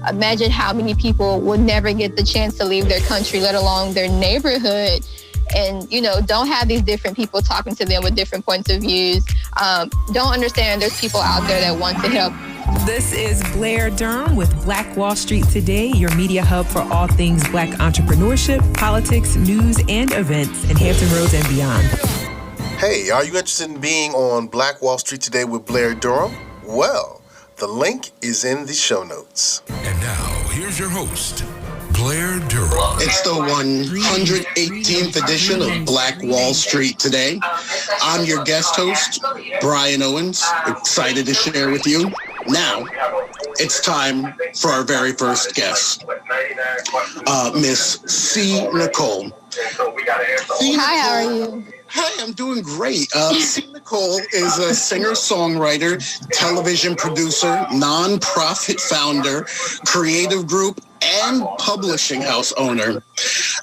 imagine how many people will never get the chance to leave their country, let alone their neighborhood, and, don't have these different people talking to them with different points of views. Don't understand there's people out there that want to help. This is Blair Durham with Black Wall Street Today, your media hub for all things Black entrepreneurship, politics, news, and events in Hampton Roads and beyond. Hey, are you interested in being on Black Wall Street Today with Blair Durham? Well, the link is in the show notes. And now, here's your host, Blair Durham. It's the 118th edition of Black Wall Street Today. I'm your guest host, Brian Owens, excited to share with you. Now, it's time for our very first guest, Miss C. Nicole. Hi, how are you? Hi, I'm doing great. C. Nicole is a singer-songwriter, television producer, nonprofit founder, creative group, and publishing house owner.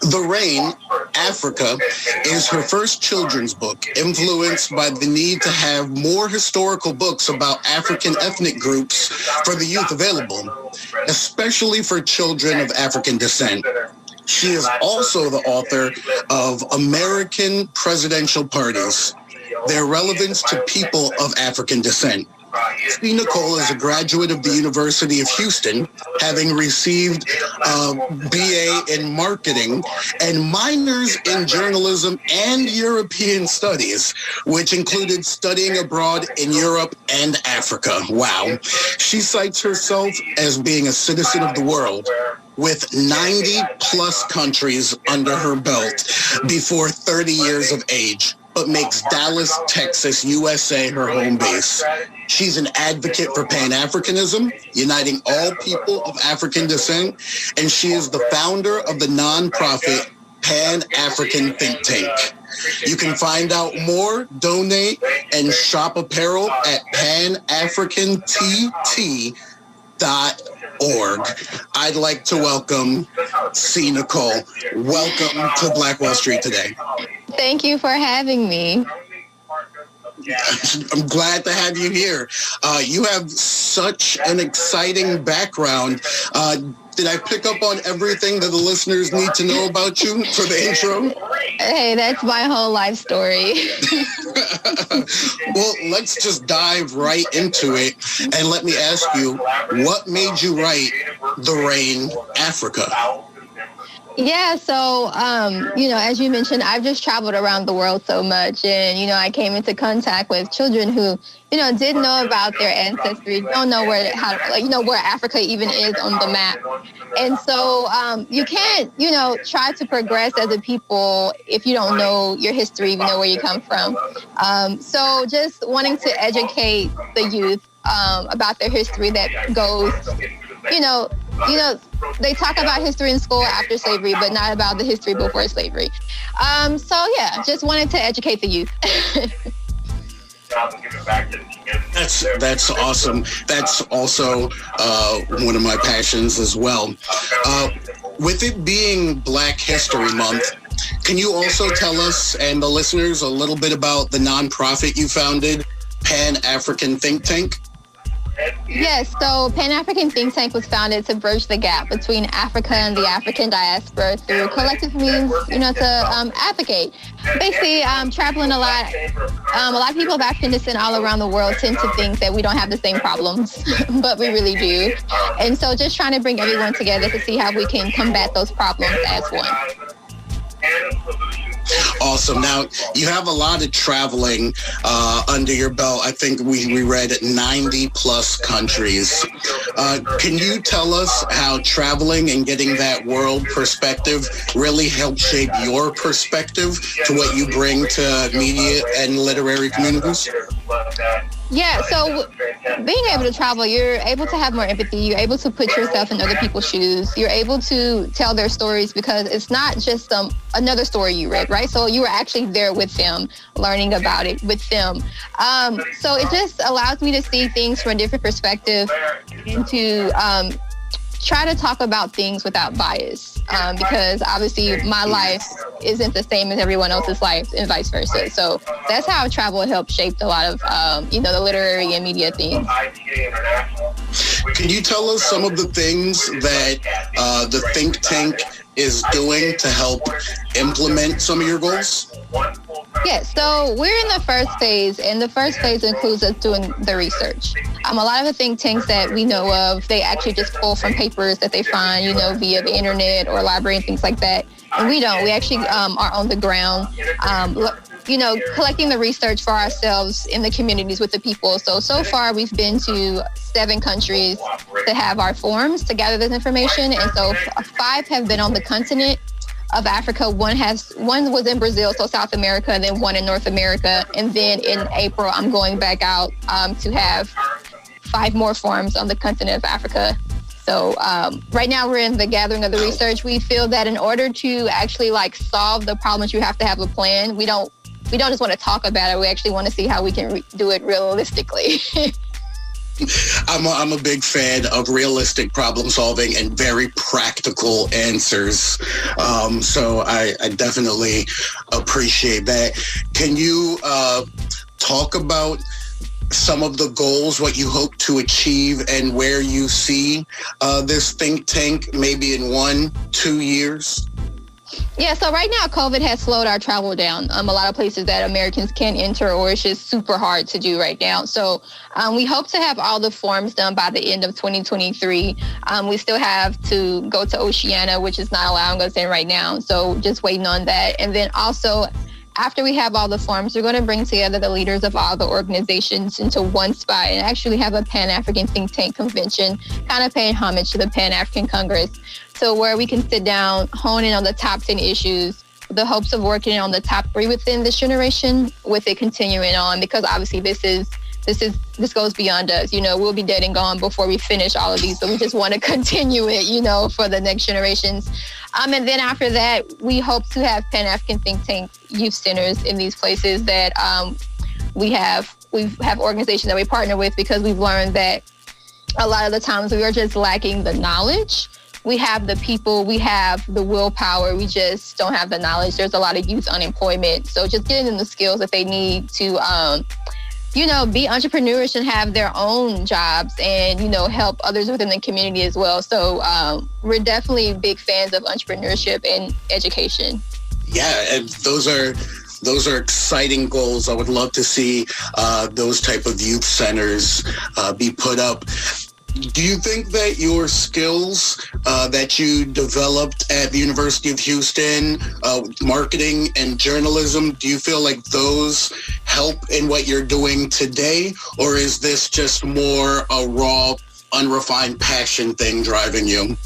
The Rain, Africa, is her first children's book, influenced by the need to have more historical books about African ethnic groups for the youth available, especially for children of African descent. She is also the author of American Presidential Parties, Their Relevance to People of African Descent. C. Nicole is a graduate of the University of Houston, having received a BA in marketing and minors in journalism and European studies, which included studying abroad in Europe and Africa. Wow. She cites herself as being a citizen of the world, with 90 plus countries under her belt before 30 years of age, but makes Dallas, Texas, USA her home base. She's an advocate for Pan-Africanism, uniting all people of African descent, and she is the founder of the nonprofit Pan-African Think Tank. You can find out more, donate, and shop apparel at panafricantt.org. I'd like to welcome C. Nicole. Welcome to Black Wall Street Today. Thank you for having me. I'm glad to have you here. You have such an exciting background. Did I pick up on everything that the listeners need to know about you for the intro? Hey, that's my whole life story. Well, let's just dive right into it. And let me ask you, what made you write The Rain, Africa? Yeah, so, as you mentioned, I've just traveled around the world so much. And, I came into contact with children who, didn't know about their ancestry, don't know where Africa even is on the map. And so you can't, try to progress as a people if you don't know your history, even know where you come from. So just wanting to educate the youth about their history that goes, they talk about history in school after slavery, but not about the history before slavery. Just wanted to educate the youth. That's awesome. That's also one of my passions as well. With it being Black History Month, can you also tell us and the listeners a little bit about the nonprofit you founded, Pan-African Think Tank? Yes, so Pan-African Think Tank was founded to bridge the gap between Africa and the African diaspora through collective means, to advocate. Basically, traveling a lot of people of African descent all around the world tend to think that we don't have the same problems, but we really do. And so just trying to bring everyone together to see how we can combat those problems as one. Awesome. Now, you have a lot of traveling under your belt. I think we read 90 plus countries. Can you tell us how traveling and getting that world perspective really helped shape your perspective to what you bring to media and literary communities? Yeah, so being able to travel, you're able to have more empathy. You're able to put yourself in other people's shoes. You're able to tell their stories because it's not just another story you read, right? So you were actually there with them, learning about it with them. So it just allows me to see things from a different perspective and to try to talk about things without bias, because obviously my life isn't the same as everyone else's life and vice versa. So that's how travel helped shape a lot of, the literary and media themes. Can you tell us some of the things that the think tank is doing to help implement some of your goals? Yes, so we're in the first phase, and the first phase includes us doing the research. A lot of the think tanks that we know of, they actually just pull from papers that they find, via the internet or library and things like that. And we don't. We actually are on the ground, collecting the research for ourselves in the communities with the people. So far, we've been to 7 countries to have our forums to gather this information. And so 5 have been on the continent of Africa. One was in Brazil, so South America, and then 1 in North America. And then in April, I'm going back out to have 5 more forums on the continent of Africa. So right now we're in the gathering of the research. We feel that in order to actually solve the problems, you have to have a plan. We don't just want to talk about it. We actually want to see how we can do it realistically. I'm a big fan of realistic problem solving and very practical answers. So I definitely appreciate that. Can you talk about some of the goals, what you hope to achieve, and where you see this think tank maybe in 1-2 years? Yeah, so right now COVID has slowed our travel down. A lot of places that Americans can't enter, or it's just super hard to do right now. So we hope to have all the forms done by the end of 2023. We still have to go to Oceania, which is not allowing us in right now. So just waiting on that. And then also, after we have all the forms, we're going to bring together the leaders of all the organizations into one spot and actually have a Pan-African think tank convention, kind of paying homage to the Pan-African Congress. So where we can sit down, hone in on the top 10 issues, with the hopes of working on the top 3 within this generation, with it continuing on, because obviously this goes beyond us. We'll be dead and gone before we finish all of these. So we just want to continue it, for the next generations. And then after that, we hope to have Pan-African think tank youth centers in these places that we have organizations that we partner with, because we've learned that a lot of the times we are just lacking the knowledge. We have the people, we have the willpower, we just don't have the knowledge. There's a lot of youth unemployment. So just getting them the skills that they need to be entrepreneurs and have their own jobs and, help others within the community as well. So we're definitely big fans of entrepreneurship and education. Yeah, and those are exciting goals. I would love to see those type of youth centers be put up. Do you think that your skills that you developed at the University of Houston, marketing and journalism, do you feel like those help in what you're doing today? Or is this just more a raw, unrefined passion thing driving you?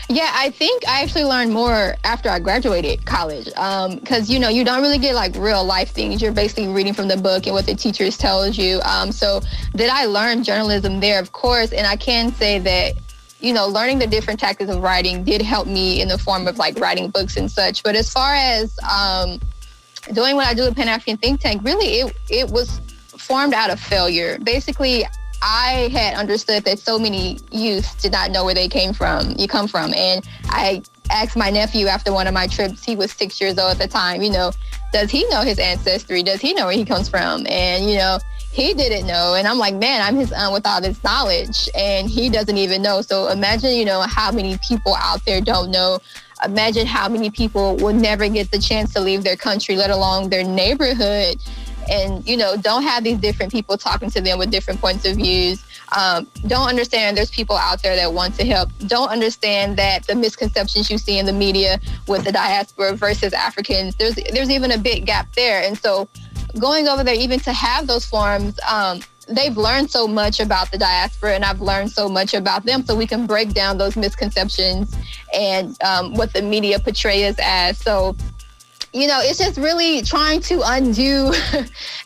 Yeah, I think I actually learned more after I graduated college, because, you don't really get real life things. You're basically reading from the book and what the teachers tells you. So did I learn journalism there? Of course. And I can say that, learning the different tactics of writing did help me in the form of writing books and such. But as far as doing what I do at Pan-African Think Tank, really it was formed out of failure. Basically, I had understood that so many youth did not know where they come from. And I asked my nephew after one of my trips, he was 6 years old at the time, does he know his ancestry? Does he know where he comes from? And, he didn't know. And I'm like, man, I'm his aunt with all this knowledge, and he doesn't even know. So imagine, how many people out there don't know. Imagine how many people will never get the chance to leave their country, let alone their neighborhood. And, don't have these different people talking to them with different points of views. Don't understand there's people out there that want to help. Don't understand that the misconceptions you see in the media with the diaspora versus Africans, there's even a big gap there. And so going over there, even to have those forums, they've learned so much about the diaspora, and I've learned so much about them, so we can break down those misconceptions and what the media portrays as. So, it's just really trying to undo,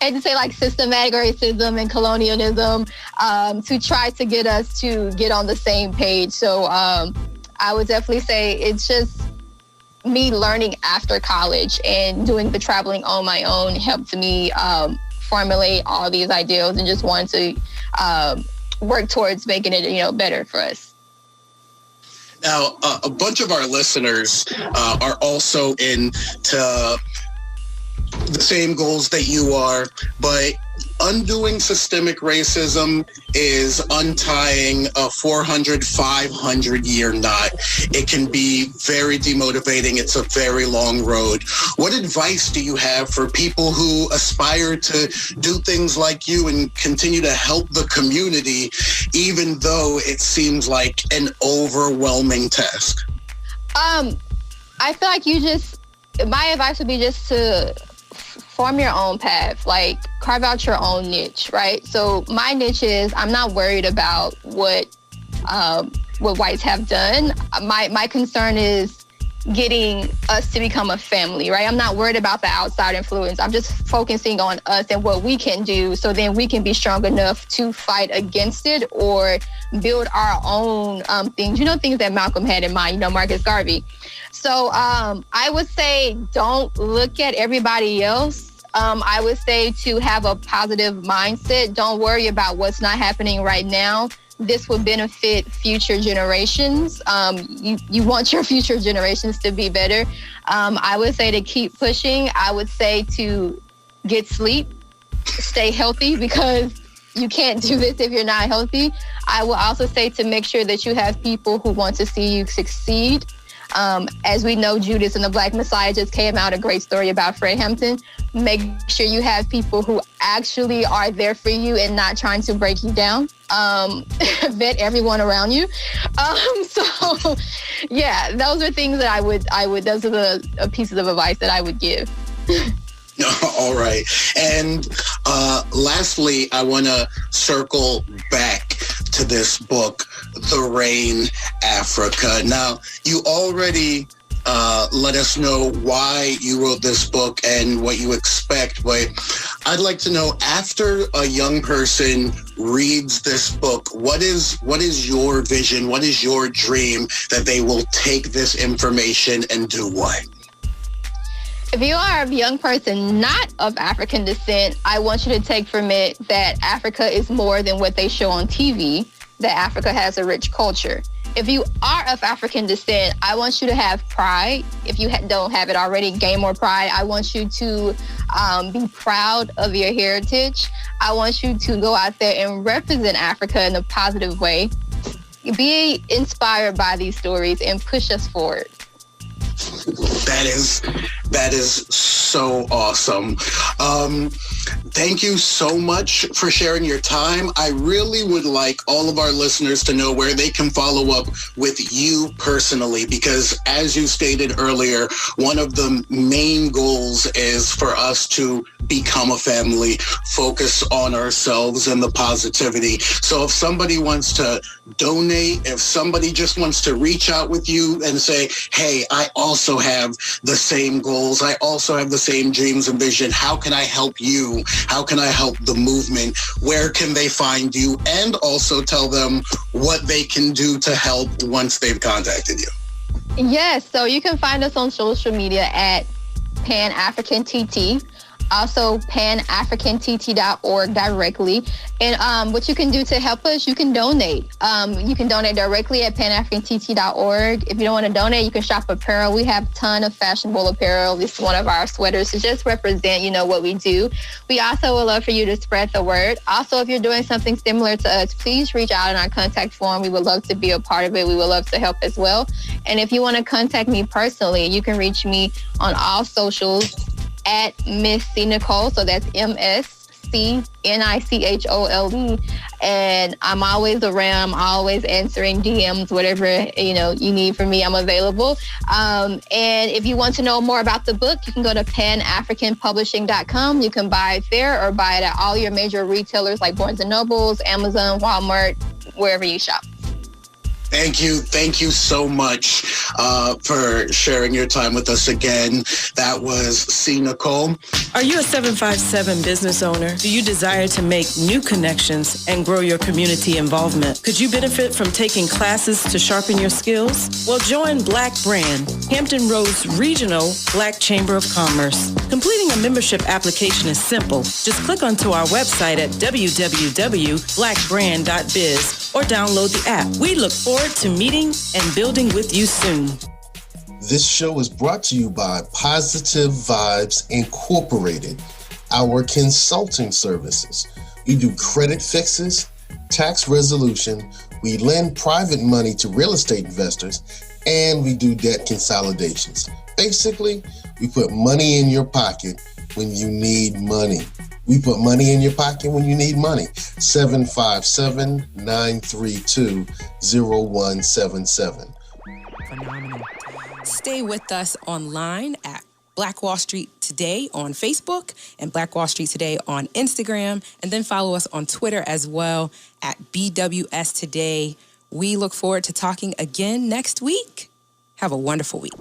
and to say systematic racism and colonialism, to try to get us to get on the same page. So I would definitely say it's just me learning after college and doing the traveling on my own helped me formulate all these ideals and just want to work towards making it, better for us. Now, a bunch of our listeners are also into the same goals that you are, but undoing systemic racism is untying a 400, 500-year knot. It can be very demotivating. It's a very long road. What advice do you have for people who aspire to do things like you and continue to help the community, even though it seems like an overwhelming task? I feel like my advice would be just to form your own path, like carve out your own niche, right? So my niche is, I'm not worried about what whites have done. My concern is getting us to become a family, right? I'm not worried about the outside influence. I'm just focusing on us and what we can do, so then we can be strong enough to fight against it or build our own things, things that Malcolm had in mind, Marcus Garvey. So I would say don't look at everybody else. I would say to have a positive mindset. Don't worry about what's not happening right now. This will benefit future generations. You want your future generations to be better. I would say to keep pushing. I would say to get sleep, stay healthy, because you can't do this if you're not healthy. I will also say to make sure that you have people who want to see you succeed. As we know, Judas and the Black Messiah just came out, a great story about Fred Hampton. Make sure you have people who actually are there for you and not trying to break you down. Vet everyone around you. So yeah, those are things that I would, those are the pieces of advice that I would give. All right. And lastly, I want to circle back to this book, The Rain, Africa. Now, you already let us know why you wrote this book and what you expect, but I'd like to know, after a young person reads this book, what is your vision? What is your dream that they will take this information and do what? If you are a young person not of African descent, I want you to take from it that Africa is more than what they show on TV, that Africa has a rich culture. If you are of African descent, I want you to have pride. If you don't have it already, gain more pride. I want you to be proud of your heritage. I want you to go out there and represent Africa in a positive way. Be inspired by these stories and push us forward. That is so awesome. Thank you so much for sharing your time. I really would like all of our listeners to know where they can follow up with you personally, because as you stated earlier, one of the main goals is for us to become a family, focus on ourselves and the positivity. So if somebody wants to donate, if somebody just wants to reach out with you and say, hey, I also have the same goals, I also have the same dreams and vision, how can I help you? How can I help the movement? Where can they find you? And also tell them what they can do to help once they've contacted you. Yes, so you can find us on social media at PanAfricanTT. Also, panafricantt.org directly. And what you can do to help us, you can donate. You can donate directly at panafricantt.org. If you don't want to donate, you can shop apparel. We have a ton of fashionable apparel. This is one of our sweaters to just represent, what we do. We also would love for you to spread the word. Also, if you're doing something similar to us, please reach out in our contact form. We would love to be a part of it. We would love to help as well. And if you want to contact me personally, you can reach me on all socials at Miss C Nicole. So that's MSCNICHOLE. And I'm always around. I'm always answering DMs, whatever, you need from me, I'm available. And if you want to know more about the book, you can go to panafricanpublishing.com. You can buy it there or buy it at all your major retailers like Barnes & Nobles, Amazon, Walmart, wherever you shop. Thank you. Thank you so much for sharing your time with us again. That was C. Nicole. Are you a 757 business owner? Do you desire to make new connections and grow your community involvement? Could you benefit from taking classes to sharpen your skills? Well, join Black Brand, Hampton Roads Regional Black Chamber of Commerce. Completing a membership application is simple. Just click onto our website at www.blackbrand.biz or download the app. We look forward forward to meeting and building with you soon. This show is brought to you by Positive Vibes Incorporated, our consulting services. We do credit fixes, tax resolution, we lend private money to real estate investors, and we do debt consolidations. Basically, we put money in your pocket when you need money. We put money in your pocket when you need money. 757-932-0177. Phenomenal. Stay with us online at Black Wall Street Today on Facebook and Black Wall Street Today on Instagram, and then follow us on Twitter as well at BWS Today. We look forward to talking again next week. Have a wonderful week.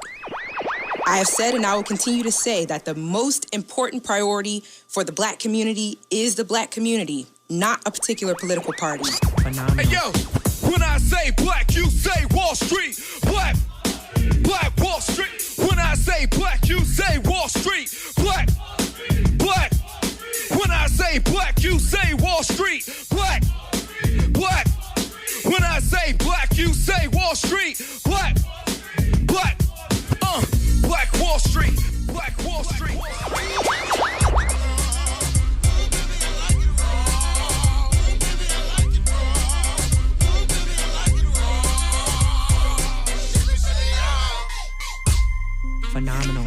I have said and I will continue to say that the most important priority for the Black community is the Black community, not a particular political party. Phenomenal. Hey, yo, when I say black, you say Wall Street. Black Wall Street. When I say black, you say Wall Street. Black. When I say black, you say Wall Street. Black. When I say black, you say Wall Street. Black. Black Wall Street. Black Wall Street. Phenomenal.